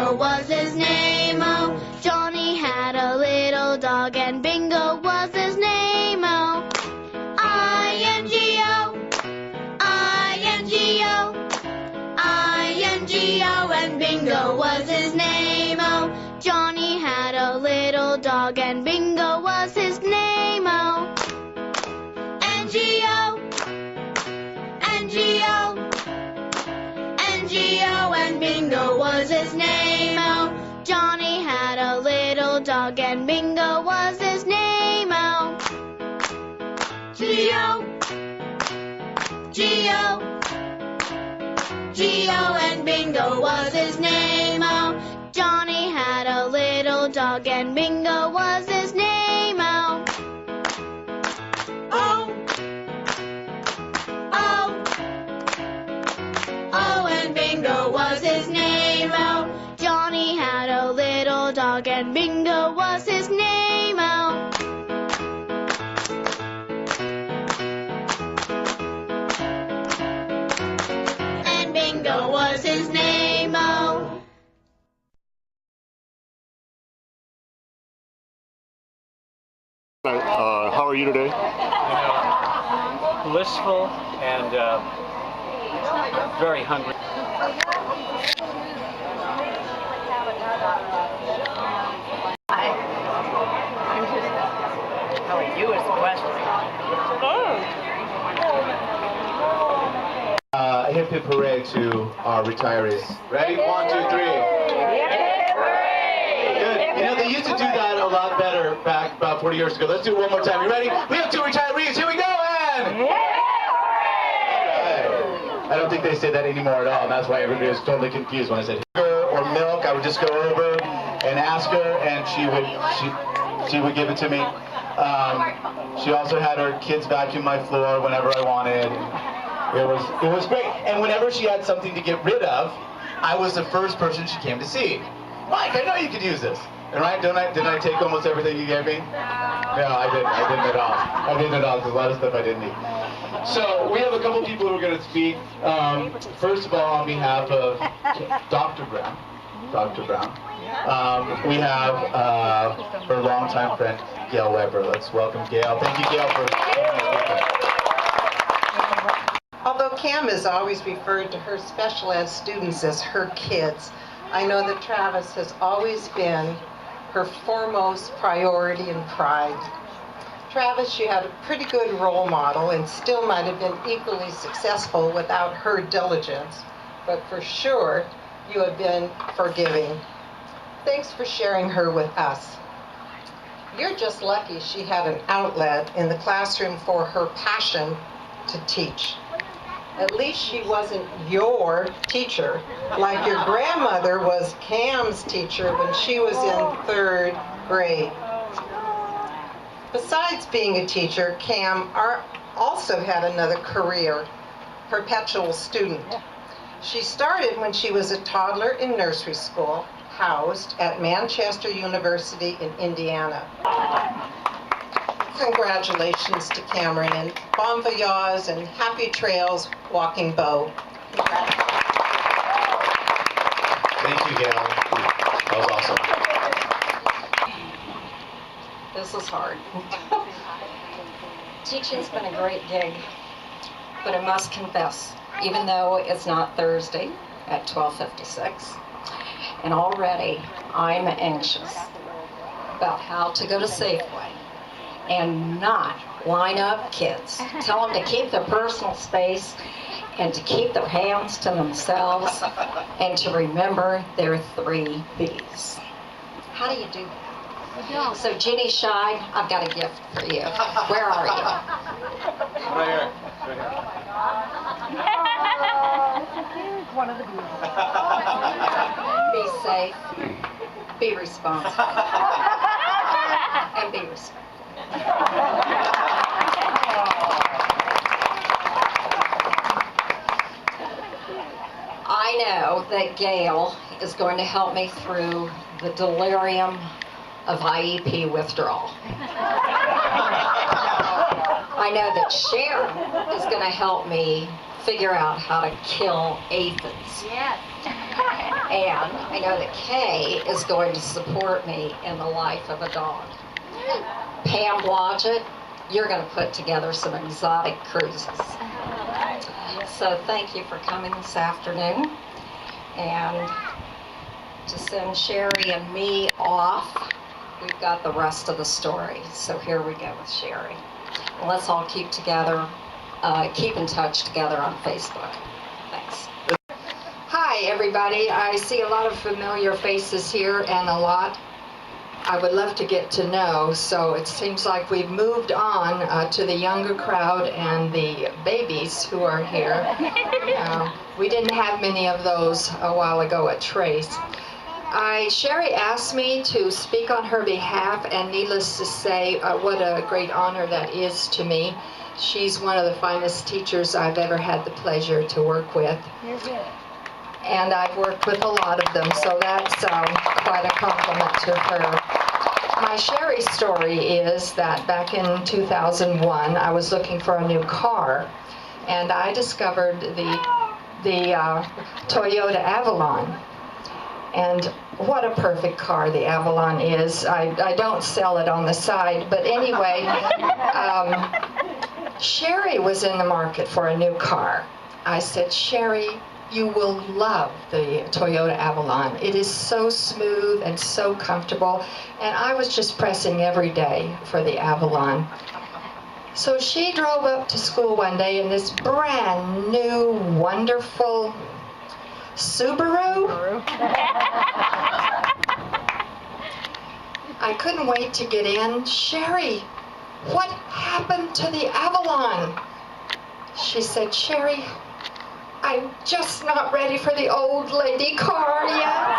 Bingo was his name, oh. Johnny had a little dog, and Bingo was his name, oh. I-N-G-O, I-N-G-O, I-N-G-O, and Bingo was his name, oh. Johnny had a little dog, and Bingo was his name, oh. N-G-O, N-G-O, N-G-O, and Bingo was his name, oh. Johnny had a little dog, and Bingo was his name, oh. G-O, G-O, G-O, and Bingo was his name, oh. Johnny had a little dog, and Bingo was his name, oh. Oh, oh, oh, and Bingo was his name, oh. Johnny had a little dog, and Bingo was his name, oh. And Bingo was his name, oh. How are you today? Blissful and very hungry. How are you is the question. Hip hip hooray to our retirees. Ready? 1, 2, 3. Good. You know, they used to do that a lot better back about 40 years ago. Let's do it one more time. You ready? We have 2 retirees. Here we go, and... I don't think they say that anymore at all, and that's why everybody was totally confused when I said sugar or milk. I would just go over and ask her, and she would give it to me. She also had her kids vacuum my floor whenever I wanted. It was great. And whenever she had something to get rid of, I was the first person she came to see. Mike, I know you could use this. And right? Didn't I take almost everything you gave me? No, I didn't at all. I didn't at all, because a lot of stuff I didn't need. So we have a couple people who are going to speak. First of all, on behalf of Dr. Brown. We have her longtime friend, Gail Weber. Let's welcome Gail. Thank you, Gail, for joining us. Although Cam has always referred to her special ed students as her kids, I know that Travis has always been her foremost priority and pride. Travis, you had a pretty good role model and still might have been equally successful without her diligence, but for sure you have been forgiving. Thanks for sharing her with us. You're just lucky she had an outlet in the classroom for her passion to teach. At least she wasn't your teacher, like your grandmother was Cam's teacher when she was in 3rd grade. Besides being a teacher, Cam also had another career, perpetual student. She started when she was a toddler in nursery school, housed at Manchester University in Indiana. Congratulations to Cameron, and bon voyage and happy trails, Walking Bow. Thank you, Gail. That was awesome. This is hard. Teaching's been a great gig, but I must confess, even though it's not Thursday at 12:56, and already I'm anxious about how to go to Safeway and not line up kids. Tell them to keep their personal space and to keep their hands to themselves and to remember their 3 B's. How do you do that? So Ginny Shine, I've got a gift for you. Where are you? Right here. One of the B's. Be safe, be responsible, and be respectful. I know that Gail is going to help me through the delirium of IEP withdrawal. I know that Sharon is going to help me figure out how to kill aphids. Yes. And I know that Kay is going to support me in the life of a dog. Pam Blodgett, you're going to put together some exotic cruises. So thank you for coming this afternoon. And to send Sherrie and me off, we've got the rest of the story. So here we go with Sherrie. And let's all keep in touch together on Facebook. Thanks. Hi, everybody. I see a lot of familiar faces here and a lot I would love to get to know. So it seems like we've moved on to the younger crowd and the babies who are here. We didn't have many of those a while ago at Trace. Sherrie asked me to speak on her behalf, and needless to say, what a great honor that is to me. She's one of the finest teachers I've ever had the pleasure to work with. And I've worked with a lot of them, so that's quite a compliment to her. My Sherrie story is that back in 2001, I was looking for a new car, and I discovered the Toyota Avalon. And what a perfect car the Avalon is. I don't sell it on the side, but anyway, Sherrie was in the market for a new car. I said, Sherrie, you will love the Toyota Avalon. It is so smooth and so comfortable, and I was just pressing every day for the Avalon. So she drove up to school one day in this brand new, wonderful Subaru. I couldn't wait to get in. Sherrie, what happened to the Avalon? She said, Sherrie, I'm just not ready for the old lady car yet.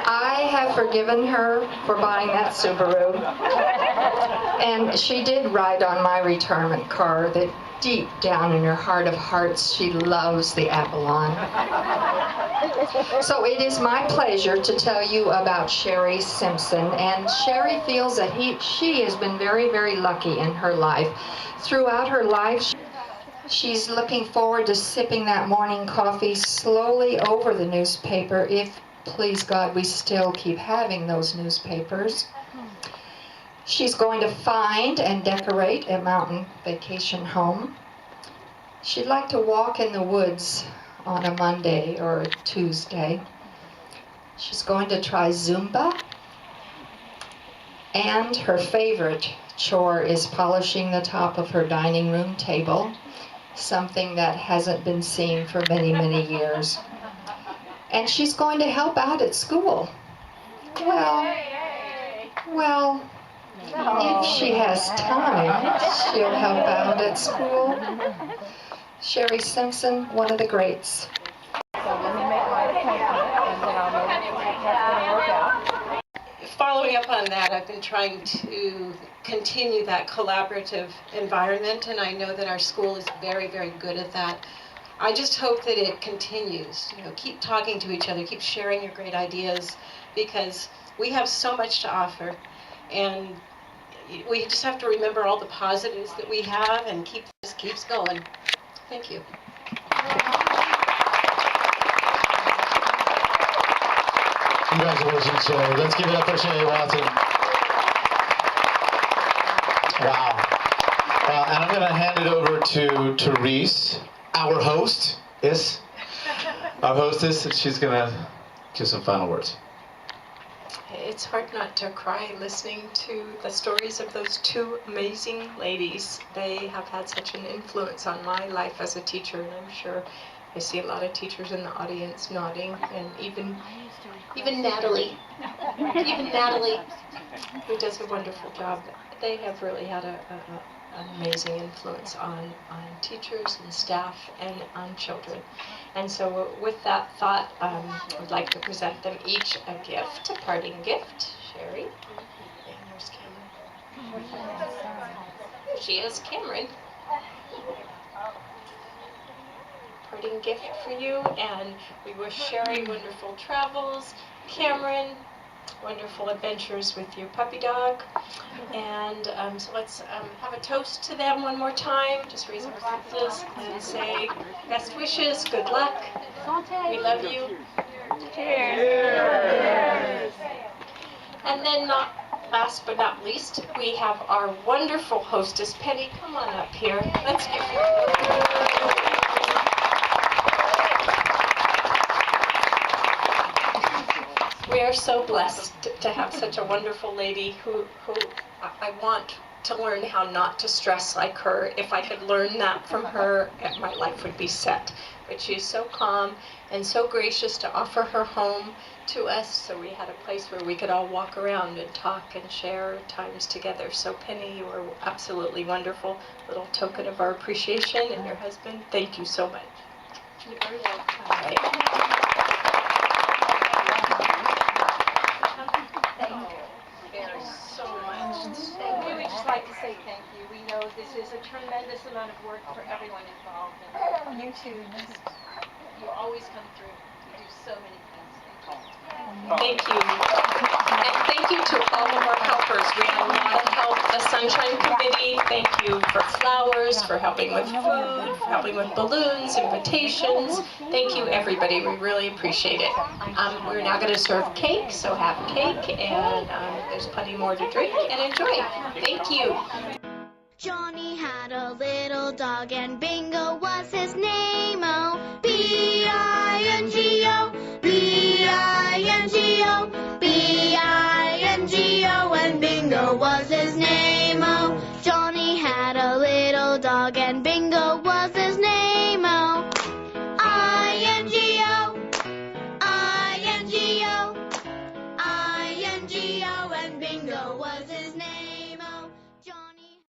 I have forgiven her for buying that Subaru. And she did ride on my retirement car that deep down in her heart of hearts, she loves the Avalon. So it is my pleasure to tell you about Sherrie Simpson. And Sherrie feels that she has been very, very lucky in her life. Throughout her life, she's looking forward to sipping that morning coffee slowly over the newspaper, if, please God, we still keep having those newspapers. She's going to find and decorate a mountain vacation home. She'd like to walk in the woods on a Monday or a Tuesday. She's going to try Zumba. And her favorite chore is polishing the top of her dining room table, something that hasn't been seen for many, many years. And she's going to help out at school. Well, if she has time, she'll help out at school. Sherrie Simpson, one of the greats. Following up on that, I've been trying to continue that collaborative environment, and I know that our school is very, very good at that. I just hope that it continues. Keep talking to each other, keep sharing your great ideas, because we have so much to offer, and we just have to remember all the positives that we have and keeps going. Thank you. Congratulations, Sherrie. Let's give it up for Sherrie Watson. Wow. And I'm going to hand it over to Therese, our hostess, and she's going to give some final words. It's hard not to cry listening to the stories of those two amazing ladies. They have had such an influence on my life as a teacher, and I'm sure I see a lot of teachers in the audience nodding, and even Natalie, who does a wonderful job. They have really had an amazing influence on teachers and staff and on children. And so with that thought, I'd like to present them each a gift, a parting gift. Sherrie. And there's Cameron. There she is, Cameron. Parting gift for you, and we wish Sherrie wonderful travels. Cameron, wonderful adventures with your puppy dog. And so let's have a toast to them one more time. Just raise our glasses and say best wishes, good luck, we love you. Cheers. And then last but not least, we have our wonderful hostess, Penny. Come on up here. Let's give her. We are so blessed to have such a wonderful lady who I want to learn how not to stress like her. If I could learn that from her, my life would be set. But she is so calm and so gracious to offer her home to us, so we had a place where we could all walk around and talk and share times together. So Penny, you are absolutely wonderful. Little token of our appreciation, and your husband, thank you so much. You're very welcome. Thank you so much. We would just like to say thank you. We know this is a tremendous amount of work for everyone involved. And you two, you always come through. You do so many things. Thank you. And thank you to all of our helpers. We had a lot of help. The Sunshine Committee, thank you for flowers, for helping with food, for helping with balloons, invitations. Thank you, everybody. We really appreciate it. We're now going to serve cake, so have cake, and there's plenty more to drink and enjoy. Thank you. Johnny had a little dog and Bingo was his name. Oh, B-I-N-G-O, B-I-N-G-O, B-I-N-G-O, and Bingo was his name. Oh, Johnny had a little dog and Bingo was his name. Oh, I-N-G-O, I-N-G-O, I-N-G-O, and Bingo was his name.